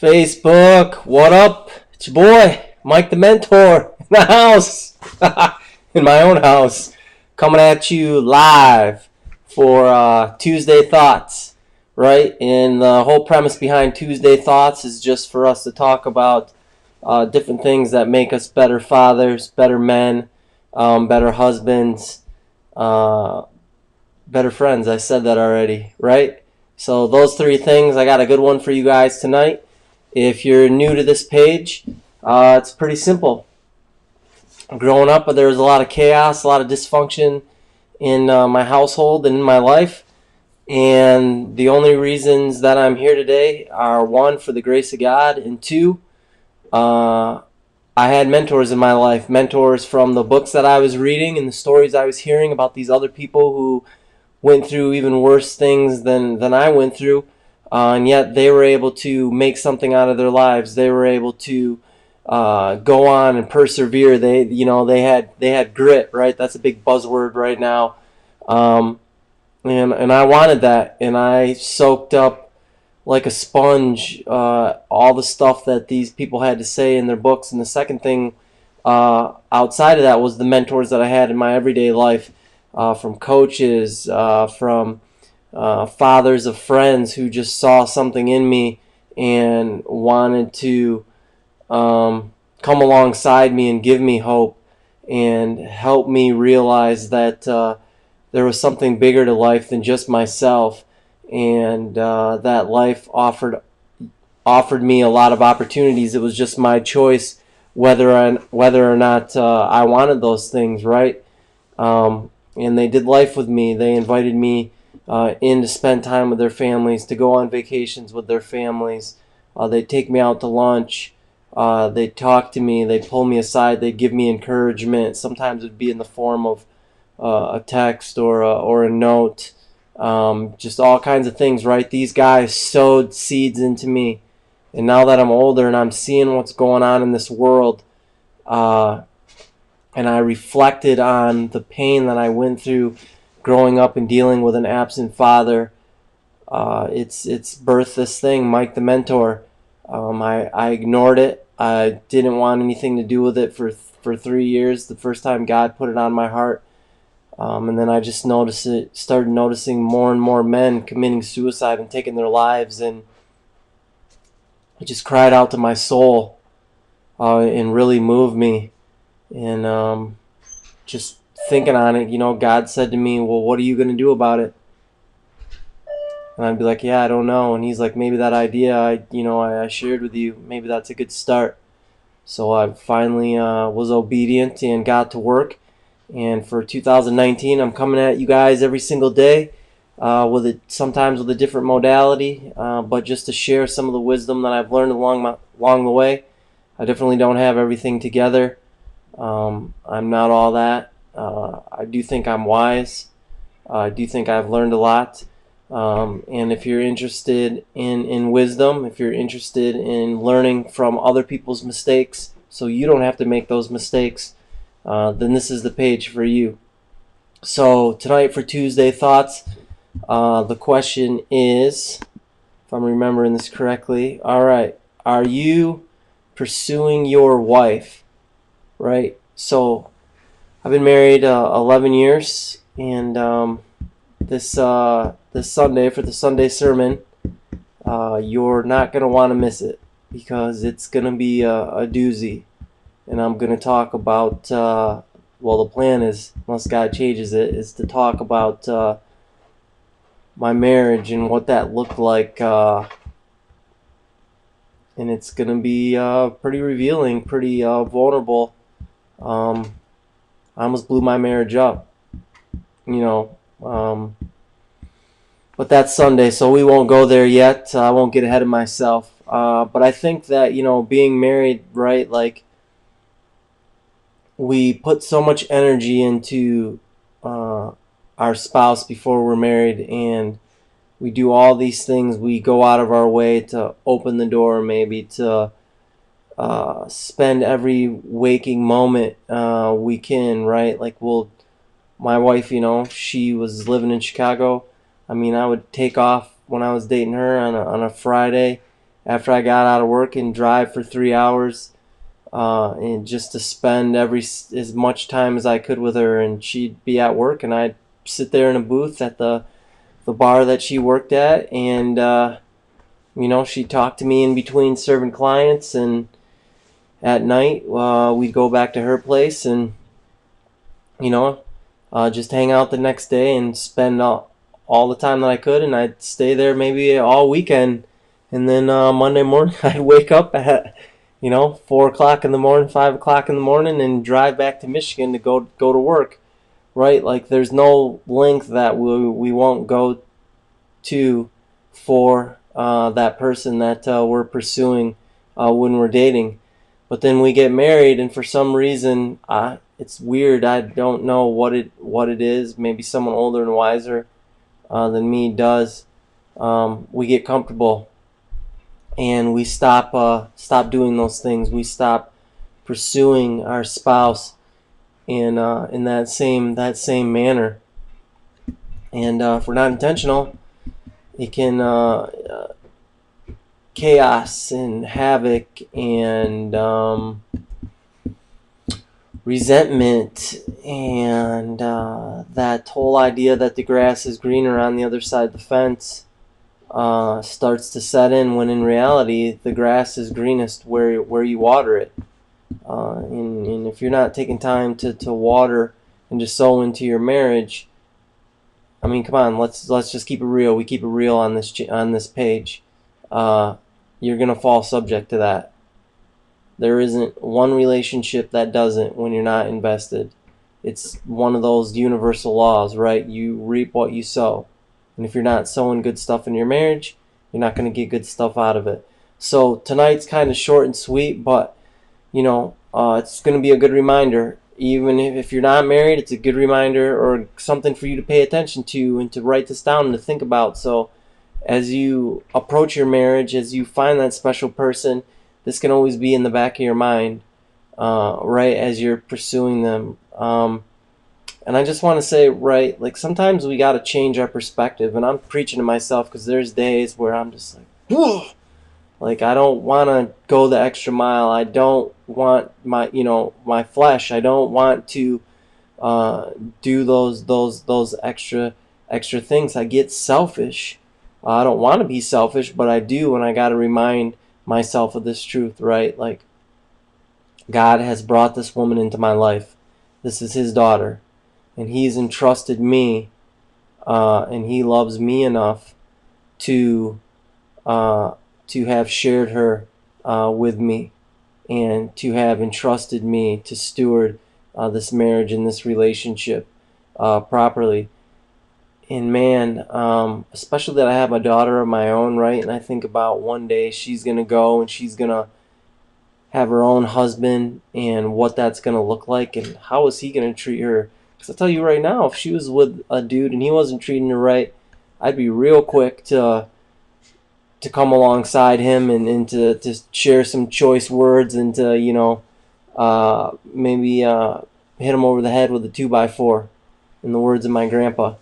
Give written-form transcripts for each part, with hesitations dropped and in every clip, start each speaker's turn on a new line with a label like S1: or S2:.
S1: Facebook, what up? It's your boy, Mike the Mentor, in the house, in my own house, coming at you live for Tuesday Thoughts, right? And the whole premise behind Tuesday Thoughts is just for us to talk about different things that make us better fathers, better men, better husbands, better friends. I said that already, right? So those three things, I got a good one for you guys tonight. If you're new to this page, it's pretty simple. Growing up, there was a lot of chaos, a lot of dysfunction in my household and in my life. And the only reasons that I'm here today are one, for the grace of God, and two, I had mentors in my life. Mentors from the books that I was reading and the stories I was hearing about these other people who went through even worse things than I went through. And yet they were able to make something out of their lives. They were able to go on and persevere. They had grit, right? That's a big buzzword right now. And I wanted that, and I soaked up like a sponge all the stuff that these people had to say in their books. And the second thing outside of that was the mentors that I had in my everyday life, from coaches, from fathers of friends who just saw something in me and wanted to come alongside me and give me hope and help me realize that there was something bigger to life than just myself, and that life offered me a lot of opportunities. It was just my choice whether or not I wanted those things, right? And they did life with me. They invited me in to spend time with their families, to go on vacations with their families. They'd take me out to lunch. They'd talk to me. They'd pull me aside. They'd give me encouragement. Sometimes it would be in the form of a text or a note. Just all kinds of things, right? These guys sowed seeds into me. And now that I'm older and I'm seeing what's going on in this world, and I reflected on the pain that I went through growing up and dealing with an absent father, it's birthed this thing, Mike the Mentor. I ignored it. I didn't want anything to do with it for 3 years. The first time God put it on my heart, and then I just started noticing more and more men committing suicide and taking their lives, and it just cried out to my soul, and really moved me. And just thinking on it, God said to me, well, what are you going to do about it? And I'd be like, yeah, I don't know. And he's like, maybe that idea I shared with you, maybe that's a good start. So I finally was obedient and got to work. And for 2019, I'm coming at you guys every single day, sometimes with a different modality, but just to share some of the wisdom that I've learned along the way. I definitely don't have everything together. I'm not all that. I do think I'm wise. I do think I've learned a lot. And if you're interested in wisdom, if you're interested in learning from other people's mistakes so you don't have to make those mistakes, then this is the page for you. So tonight for Tuesday Thoughts, the question is, if I'm remembering this correctly, all right, are you pursuing your wife? Right? So I've been married 11 years, and this Sunday, for the Sunday sermon, you're not going to want to miss it, because it's going to be a doozy. And I'm going to talk about, the plan is, unless God changes it, is to talk about my marriage and what that looked like. And it's going to be pretty revealing, pretty vulnerable. I almost blew my marriage up, but that's Sunday, so we won't go there yet. I won't get ahead of myself. But I think that, being married, right, like, we put so much energy into our spouse before we're married, and we do all these things. We go out of our way to open the door, maybe to spend every waking moment we can, right? Like, my wife, she was living in Chicago. I mean, I would take off when I was dating her on a Friday, after I got out of work and drive for 3 hours, and just to spend as much time as I could with her. And she'd be at work, and I'd sit there in a booth at the bar that she worked at, and she'd talk to me in between serving clients, and at night we'd go back to her place and you know just hang out the next day and spend all the time that I could, and I'd stay there maybe all weekend. And then Monday morning I'd wake up at 4 o'clock in the morning, 5 o'clock in the morning, and drive back to Michigan to go to work. Right? Like, there's no length that we won't go to for that person that we're pursuing when we're dating. But then we get married, and for some reason, it's weird. I don't know what it is. Maybe someone older and wiser than me does. We get comfortable, and we stop doing those things. We stop pursuing our spouse in that same manner. And if we're not intentional, it can chaos and havoc and resentment and that whole idea that the grass is greener on the other side of the fence starts to set in, when in reality the grass is greenest where you water it. And if you're not taking time to water and to sow into your marriage, I mean, come on, let's just keep it real. We keep it real on this page. You're gonna fall subject to that. There isn't one relationship that doesn't when you're not invested. It's one of those universal laws, right? You reap what you sow. And if you're not sowing good stuff in your marriage, you're not going to get good stuff out of it. So tonight's kind of short and sweet, but it's going to be a good reminder. Even if you're not married, it's a good reminder or something for you to pay attention to and to write this down and to think about. So as you approach your marriage, as you find that special person, this can always be in the back of your mind, right, as you're pursuing them. And I just want to say, right, like, sometimes we got to change our perspective. And I'm preaching to myself because there's days where I'm just like, whoa! Like, I don't want to go the extra mile. I don't want my flesh. I don't want to do those extra things. I get selfish. I don't want to be selfish, but I do, and I got to remind myself of this truth, right? Like, God has brought this woman into my life. This is his daughter, and he's entrusted me, and he loves me enough to have shared her with me, and to have entrusted me to steward this marriage and this relationship properly. And man, especially that I have a daughter of my own, right? And I think about one day she's going to go and she's going to have her own husband, and what that's going to look like, and how is he going to treat her. Because I'll tell you right now, if she was with a dude and he wasn't treating her right, I'd be real quick to come alongside him and to share some choice words, and to, maybe hit him over the head with a 2x4, in the words of my grandpa.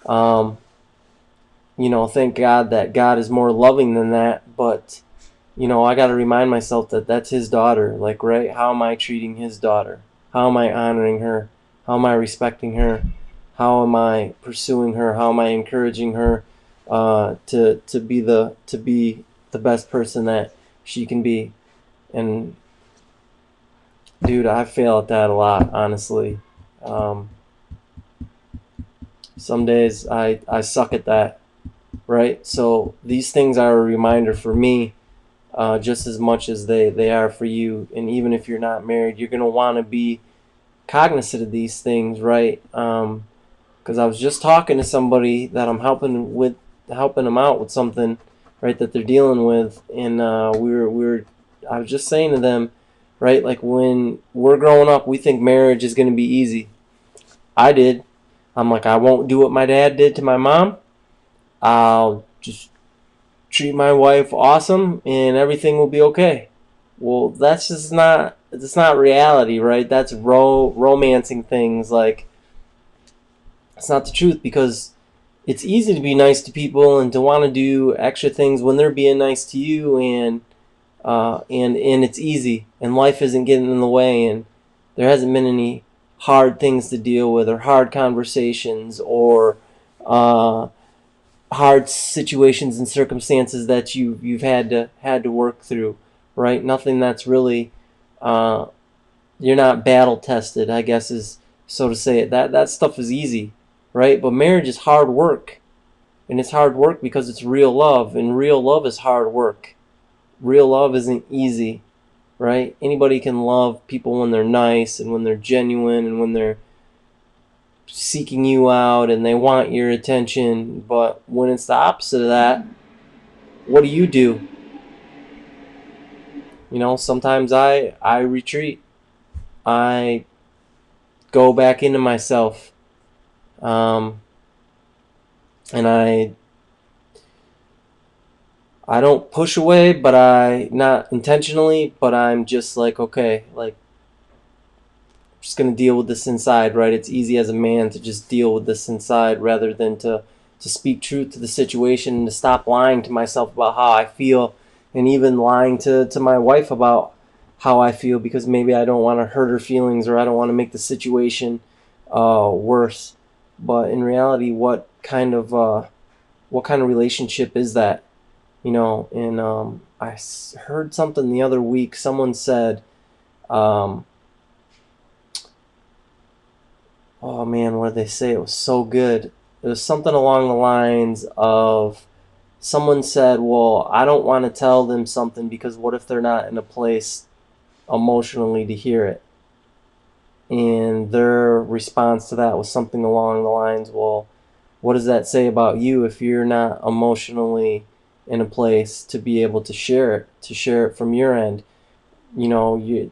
S1: Thank God that God is more loving than that, but I got to remind myself that that's his daughter. Like, right? How am I treating his daughter? How am I honoring her? How am I respecting her? How am I pursuing her? How am I encouraging her to be the best person that she can be? And dude, I fail at that a lot, honestly. Some days I suck at that, right? So these things are a reminder for me, just as much as they are for you. And even if you're not married, you're going to want to be cognizant of these things, right? Because I was just talking to somebody that I'm helping them out with something, right, that they're dealing with. And I was just saying to them, right, like, when we're growing up, we think marriage is going to be easy. I did. I'm like, I won't do what my dad did to my mom. I'll just treat my wife awesome and everything will be okay. Well, it's not reality, right? That's romancing things. Like, it's not the truth, because it's easy to be nice to people and to want to do extra things when they're being nice to you, and it's easy, and life isn't getting in the way, and there hasn't been any hard things to deal with, or hard conversations, or uh, hard situations and circumstances that you've had to work through, right? Nothing that's really uh, you're not battle tested, I guess is so to say it. That stuff is easy, right? But marriage is hard work, and it's hard work because it's real love, and real love is hard work. Real love isn't easy, right? Anybody can love people when they're nice and when they're genuine and when they're seeking you out and they want your attention. But when it's the opposite of that, what do? Sometimes I retreat. I go back into myself, um, and I don't push away, but I not intentionally, but I'm just like, okay, like I'm just gonna deal with this inside, right? It's easy as a man to just deal with this inside rather than to speak truth to the situation and to stop lying to myself about how I feel, and even lying to my wife about how I feel, because maybe I don't want to hurt her feelings, or I don't want to make the situation worse. But in reality, what kind of relationship is that? And I heard something the other week. Someone said, um, oh man, what did they say? It was so good. It was something along the lines of, someone said, well, I don't want to tell them something because what if they're not in a place emotionally to hear it? And their response to that was something along the lines, well, what does that say about you if you're not emotionally in a place to be able to share it from your end? You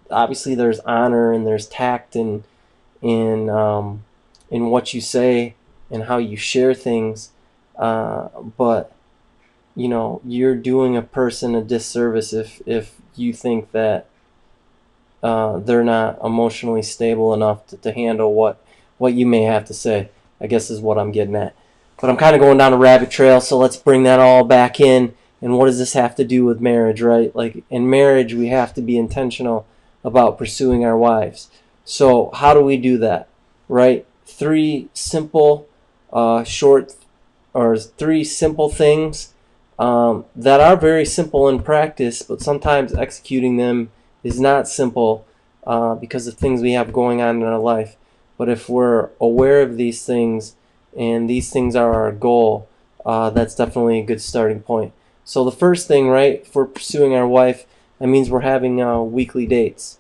S1: obviously, there's honor and there's tact in what you say and how you share things, but you're doing a person a disservice if you think that they're not emotionally stable enough to handle what you may have to say, I guess is what I'm getting at. But I'm kind of going down a rabbit trail, so let's bring that all back in. And what does this have to do with marriage, right? Like, in marriage, we have to be intentional about pursuing our wives. So how do we do that, right? Three simple things that are very simple in practice, but sometimes executing them is not simple because of things we have going on in our life. But if we're aware of these things and these things are our goal, that's definitely a good starting point. So the first thing, right, for pursuing our wife, that means we're having weekly dates.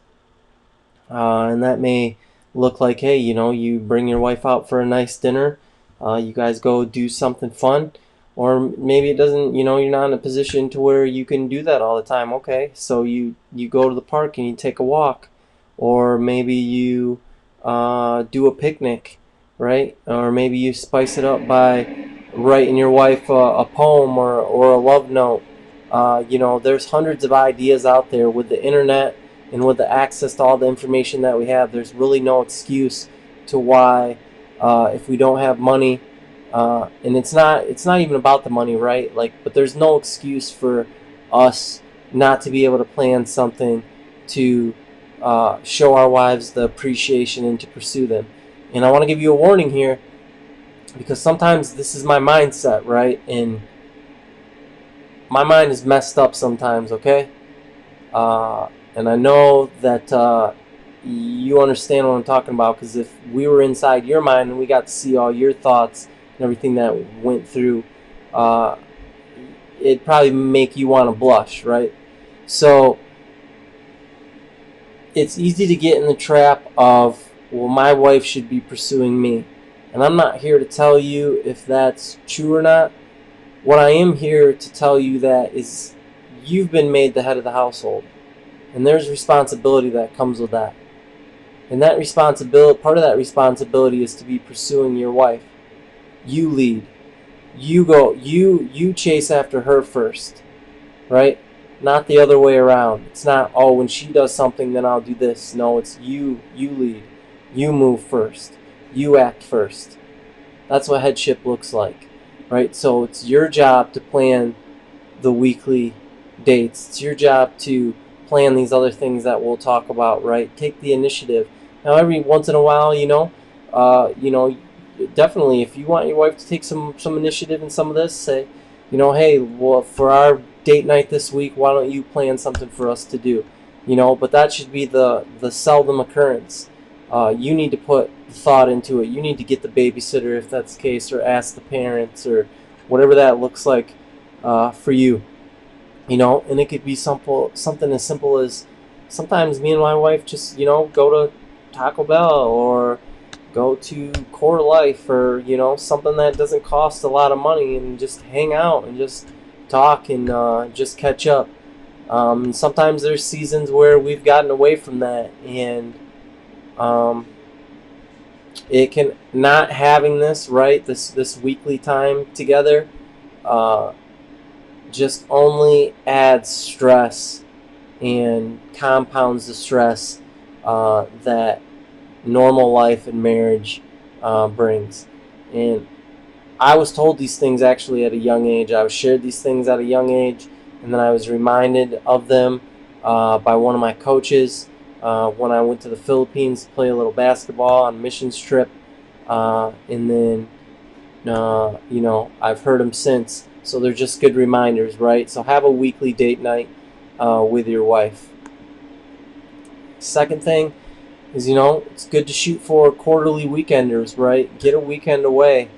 S1: And that may look like, hey, you bring your wife out for a nice dinner, you guys go do something fun, or maybe it doesn't, you're not in a position to where you can do that all the time. Okay, so you go to the park and you take a walk, or maybe you do a picnic, right? Or maybe you spice it up by writing your wife a poem or a love note. There's hundreds of ideas out there with the internet and with the access to all the information that we have. There's really no excuse to why, if we don't have money, and it's not even about the money, right? Like, but there's no excuse for us not to be able to plan something to show our wives the appreciation and to pursue them. And I want to give you a warning here, because sometimes this is my mindset, right? And my mind is messed up sometimes, okay? And I know that you understand what I'm talking about, because if we were inside your mind and we got to see all your thoughts and everything that went through, uh, it'd probably make you want to blush, right? So it's easy to get in the trap of, well, my wife should be pursuing me. And I'm not here to tell you if that's true or not. What I am here to tell you that is, you've been made the head of the household. And there's responsibility that comes with that. And that responsibility, part of that responsibility is to be pursuing your wife. You lead. You go, you chase after her first, right? Not the other way around. It's not, oh, when she does something, then I'll do this. No, it's you lead. You move first. You act first. That's what headship looks like, right? So it's your job to plan the weekly dates. It's your job to plan these other things that we'll talk about, right? Take the initiative. Now, every once in a while, definitely, if you want your wife to take some initiative in some of this, say, hey, well, for our date night this week, why don't you plan something for us to do? But that should be the seldom occurrence. You need to put thought into it. You need to get the babysitter if that's the case, or ask the parents, or whatever that looks like for you. And it could be something as simple as, sometimes me and my wife just go to Taco Bell, or go to Core Life, or something that doesn't cost a lot of money, and just hang out and just talk, and just catch up. Sometimes there's seasons where we've gotten away from that, and um, it can, not having this, right, this weekly time together, uh, just only adds stress and compounds the stress that normal life and marriage brings. And I was told these things actually at a young age. I was shared these things at a young age, and then I was reminded of them by one of my coaches when I went to the Philippines to play a little basketball on a missions trip. And then, I've heard them since. So they're just good reminders, right? So have a weekly date night with your wife. Second thing is, it's good to shoot for quarterly weekenders, right? Get a weekend away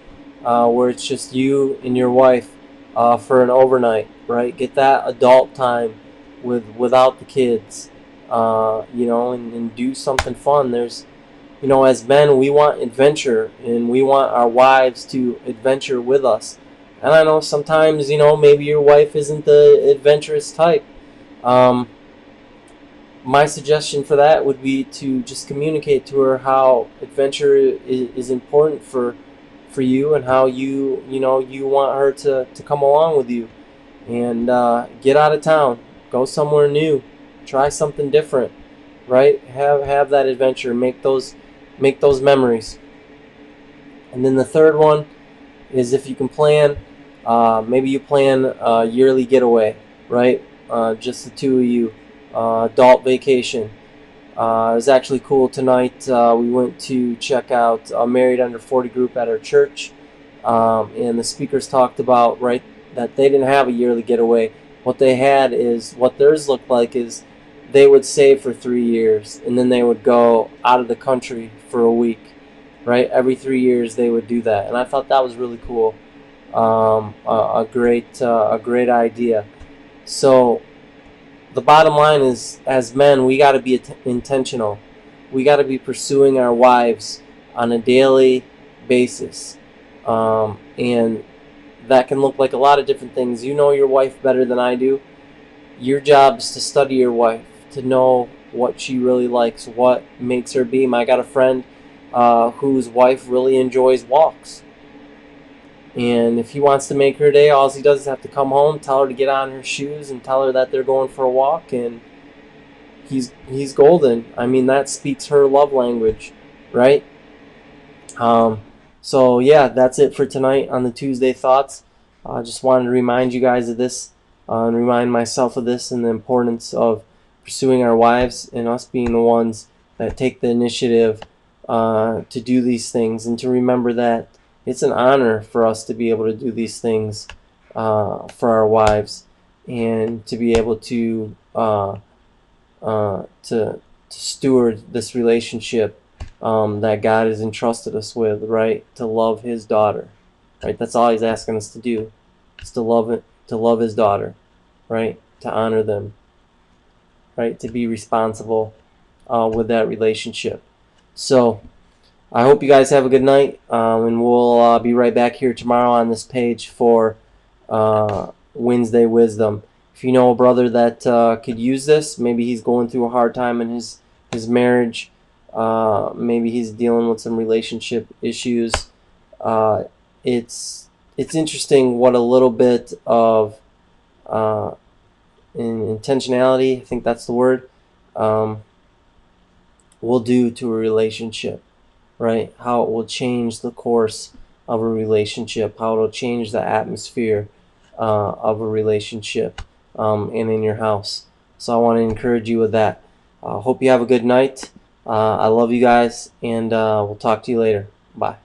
S1: where it's just you and your wife for an overnight, right? Get that adult time without the kids, and do something fun. There's, as men, we want adventure, and we want our wives to adventure with us. And I know sometimes, maybe your wife isn't the adventurous type. My suggestion for that would be to just communicate to her how adventure is important for you, and how you want her to come along with you, and get out of town, go somewhere new, try something different, right? Have that adventure, make those memories. And then the third one is, if you can plan, maybe you plan a yearly getaway, right? Just the two of you, adult vacation. It was actually cool tonight. We went to check out a Married Under 40 group at our church, and the speakers talked about, right, that they didn't have a yearly getaway. What they had is, what theirs looked like is, they would save for 3 years, and then they would go out of the country for a week, right? Every 3 years they would do that, and I thought that was really cool. A great idea. So the bottom line is, as men, we got to be intentional. We got to be pursuing our wives on a daily basis, and that can look like a lot of different things. You know your wife better than I do. Your job is to study your wife, to know what she really likes, what makes her beam. I got a friend whose wife really enjoys walks. And if he wants to make her day, all he does is have to come home, tell her to get on her shoes, and tell her that they're going for a walk, and he's golden. I mean, that speaks her love language, right? So yeah, that's it for tonight on the Tuesday Thoughts. I just wanted to remind you guys of this, and remind myself of this, and the importance of pursuing our wives, and us being the ones that take the initiative to do these things, and to remember that it's an honor for us to be able to do these things for our wives, and to be able to steward this relationship that God has entrusted us with, right? To love His daughter, right? That's all He's asking us to do, is to love it, to love His daughter, right? To honor them, right? To be responsible with that relationship. So I hope you guys have a good night, and we'll be right back here tomorrow on this page for Wednesday Wisdom. If you know a brother that could use this, maybe he's going through a hard time in his marriage, maybe he's dealing with some relationship issues. It's interesting what a little bit of intentionality, I think that's the word, will do to a relationship. Right? How it will change the course of a relationship, how it'll change the atmosphere of a relationship and in your house. So I want to encourage you with that. Hope you have a good night. I love you guys, and we'll talk to you later. Bye.